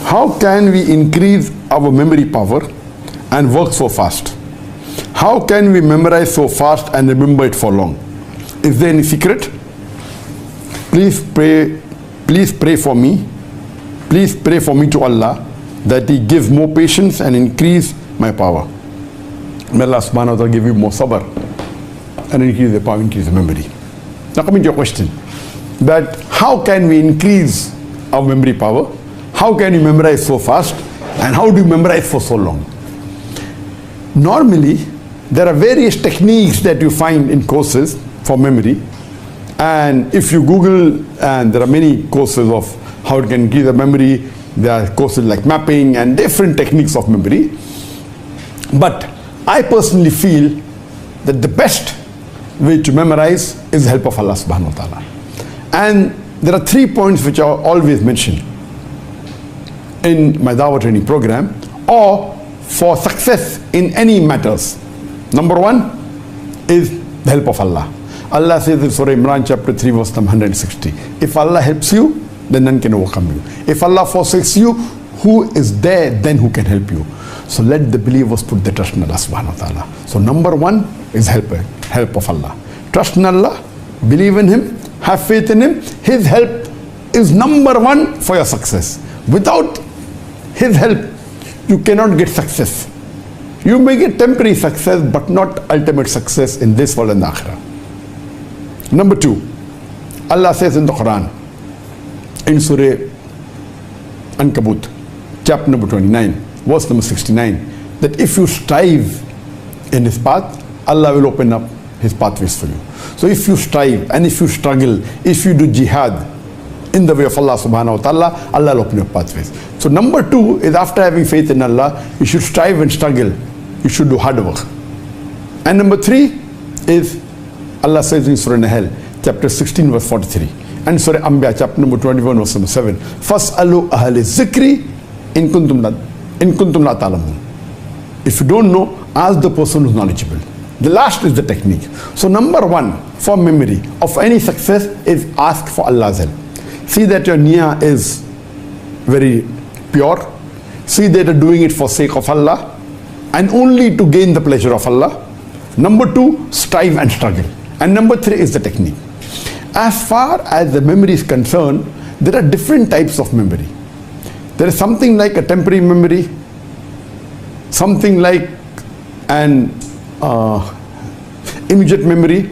How can we increase our memory power and work so fast? How can we memorize so fast and remember it for long? Is there any secret? Please pray for me. Please pray for me to Allah that He gives more patience and increase my power. May Allah subhanahu wa ta'ala give you more sabr and increase the power, increase the memory. Now coming to your question, that how can we increase our memory power? How can you memorize so fast? And how do you memorize for so long? Normally, there are various techniques that you find in courses for memory. And if you Google, and there are many courses of how you can increase the memory, there are courses like mapping and different techniques of memory. But I personally feel that the best way to memorize is the help of Allah subhanahu wa ta'ala. And there are 3 points which I always mention in my Dawah training program or for success in any matters. Number 1 is the help of Allah. Allah says in Surah Imran chapter 3 verse number 160, if Allah helps you, then none can overcome you. If Allah forsakes you, who is there then who can help you? So let the believers put their trust in Allah subhanahu wa ta'ala. So number 1 is help of Allah. Trust in Allah, believe in Him, have faith in Him. His help is number 1 for your success. Without His help, you cannot get success. You may get temporary success, but not ultimate success in this world and the akhirah. Number 2, Allah says in the Qur'an, in Surah Ankabut, chapter number 29, verse number 69, that if you strive in His path, Allah will open up His pathways for you. So if you strive and if you struggle, if you do jihad in the way of Allah subhanahu wa ta'ala, Allah will open your pathways. So number 2 is after having faith in Allah, you should strive and struggle. You should do hard work. And number 3 is Allah says in Surah Nahl, chapter 16, verse 43, and Surah Anbiya, chapter number 21, verse number 7, Fas'alu ahli zikri in kuntum la ta'lamun. If you don't know, ask the person who's knowledgeable. The last is the technique. So number 1 for memory of any success is ask for Allah's help. See that your niyyah is very pure. See that you're doing it for sake of Allah and only to gain the pleasure of Allah. Number 2, strive and struggle. And number 3 is the technique. As far as the memory is concerned, there are different types of memory. There is something like a temporary memory, something like an immediate memory,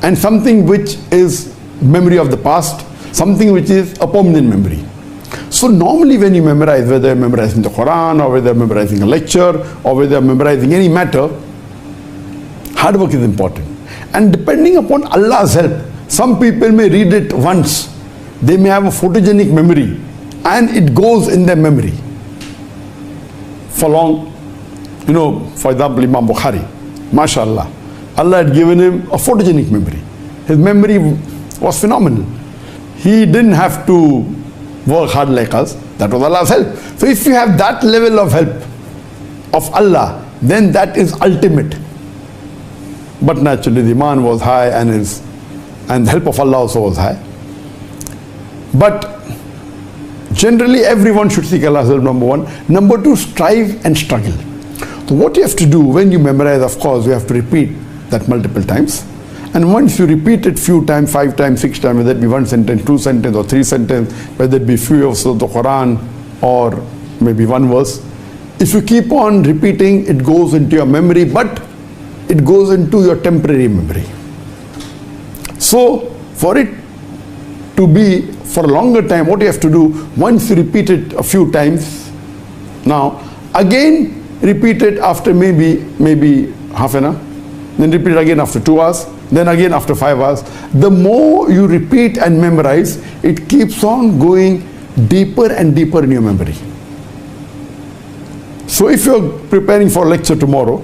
and something which is memory of the past, something which is a permanent memory. So normally when you memorize, whether you're memorizing the Qur'an or whether you're memorizing a lecture or whether you're memorizing any matter, hard work is important. And depending upon Allah's help, some people may read it once. They may have a photogenic memory and it goes in their memory for long. You know, for example, Imam Bukhari, mashallah, Allah had given him a photogenic memory. His memory was phenomenal. He didn't have to work hard like us. That was Allah's help. So if you have that level of help of Allah, then that is ultimate. But naturally the iman was high and the help of Allah also was high. But generally everyone should seek Allah's help, number 1. Number 2, strive and struggle. So what you have to do when you memorize, of course, you have to repeat that multiple times. And once you repeat it few times, 5 times, 6 times, whether it be 1 sentence, 2 sentences or 3 sentences, whether it be few verses of the Quran or maybe 1 verse, if you keep on repeating, it goes into your memory, but it goes into your temporary memory. So for it to be for a longer time, what you have to do, once you repeat it a few times, now again repeat it after maybe half an hour, then repeat it again after 2 hours, then again after 5 hours. The more you repeat and memorize, it keeps on going deeper and deeper in your memory. So if you're preparing for a lecture tomorrow,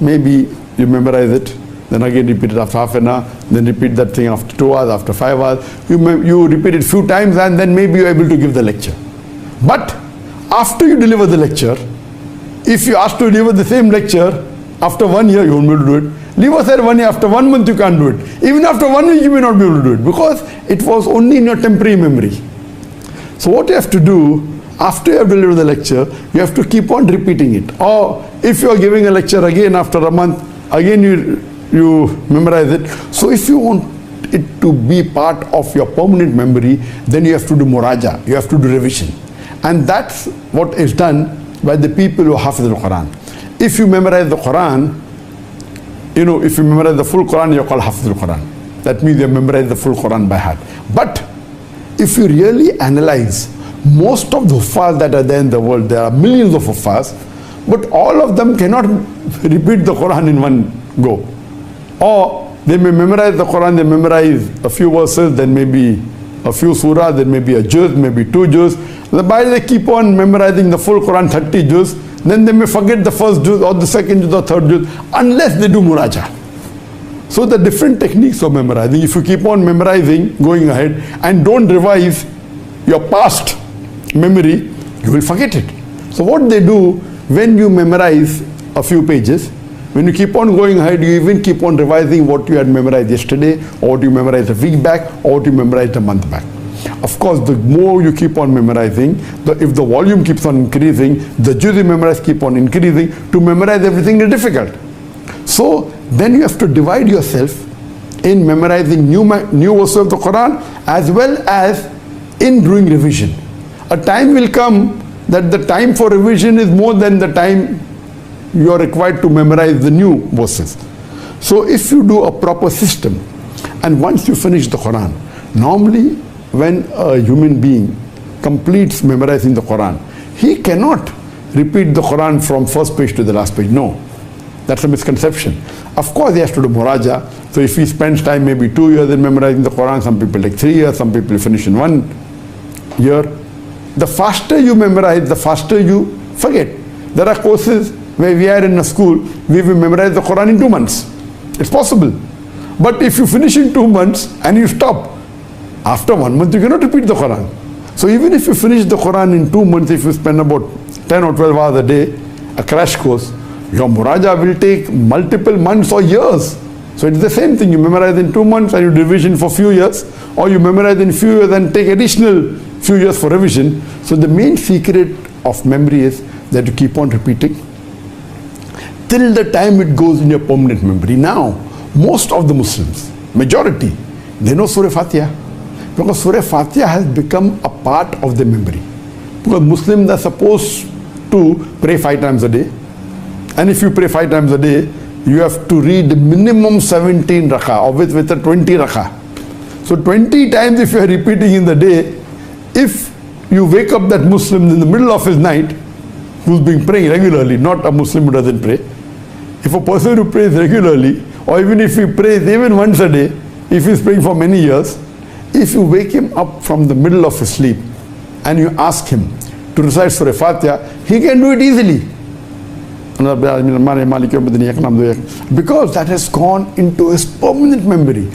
maybe you memorize it, then again repeat it after half an hour, then repeat that thing after 2 hours, after 5 hours. You repeat it few times and then maybe you're able to give the lecture. But after you deliver the lecture, if you ask to deliver the same lecture after 1 year, you won't be able to do it. Leave aside 1 year, after 1 month you can't do it. Even after 1 week you may not be able to do it because it was only in your temporary memory. So what you have to do, after you have delivered the lecture, you have to keep on repeating it. Or if you are giving a lecture again after a month, again you memorize it. So if you want it to be part of your permanent memory, then you have to do muraja, you have to do revision. And that's what is done by the people who Hafz al-Quran. If you memorize the Quran, if you memorize the full Quran, you're called Hafz al-Quran. That means you memorize the full Quran by heart. But if you really analyze most of the huffaz that are there in the world, there are millions of huffaz, but all of them cannot repeat the Quran in one go. Or they may memorize the Quran, they memorize a few verses, then maybe a few surahs, then maybe a juz, maybe 2 juz. While they keep on memorizing the full Quran, 30 juz, then they may forget the first juz or the second juz or third juz, unless they do muraja. So the different techniques of memorizing, if you keep on memorizing, going ahead, and don't revise your past memory, you will forget it. So what they do, when you memorize a few pages, when you keep on going ahead, you even keep on revising what you had memorized yesterday, or what you memorized a week back, or what you memorized a month back. Of course, the more you keep on memorizing, if the volume keeps on increasing, the juz you memorize keep on increasing. To memorize everything is difficult. So then you have to divide yourself in memorizing new verses of the Quran as well as in doing revision. A time will come that the time for revision is more than the time you are required to memorize the new verses. So if you do a proper system, and once you finish the Quran, normally when a human being completes memorizing the Quran, he cannot repeat the Quran from first page to the last page. No, that's a misconception. Of course he has to do muraja. So if he spends time maybe 2 years in memorizing the Quran, some people take 3 years, some people finish in 1 year. The faster you memorize, the faster you forget. There are courses where we are in a school, we will memorize the Quran in 2 months. It's possible. But if you finish in 2 months and you stop, after 1 month you cannot repeat the Quran. So even if you finish the Quran in 2 months, if you spend about 10 or 12 hours a day, a crash course, your muraja will take multiple months or years. So it's the same thing. You memorize in 2 months and you do revision for few years, or you memorize in few years and take additional few years for revision. So the main secret of memory is that you keep on repeating till the time it goes in your permanent memory. Now, most of the Muslims, majority, they know Surah Fatiha, because Surah Fatiha has become a part of their memory. Because Muslims are supposed to pray 5 times a day, and if you pray 5 times a day, you have to read minimum 17 rakah, or with a 20 rakah. So 20 times if you are repeating in the day, if you wake up that Muslim in the middle of his night, who's been praying regularly, not a Muslim who doesn't pray. If a person who prays regularly, or even if he prays even once a day, if he's praying for many years, if you wake him up from the middle of his sleep and you ask him to recite Surah Fatiha, he can do it easily. Because that has gone into his permanent memory.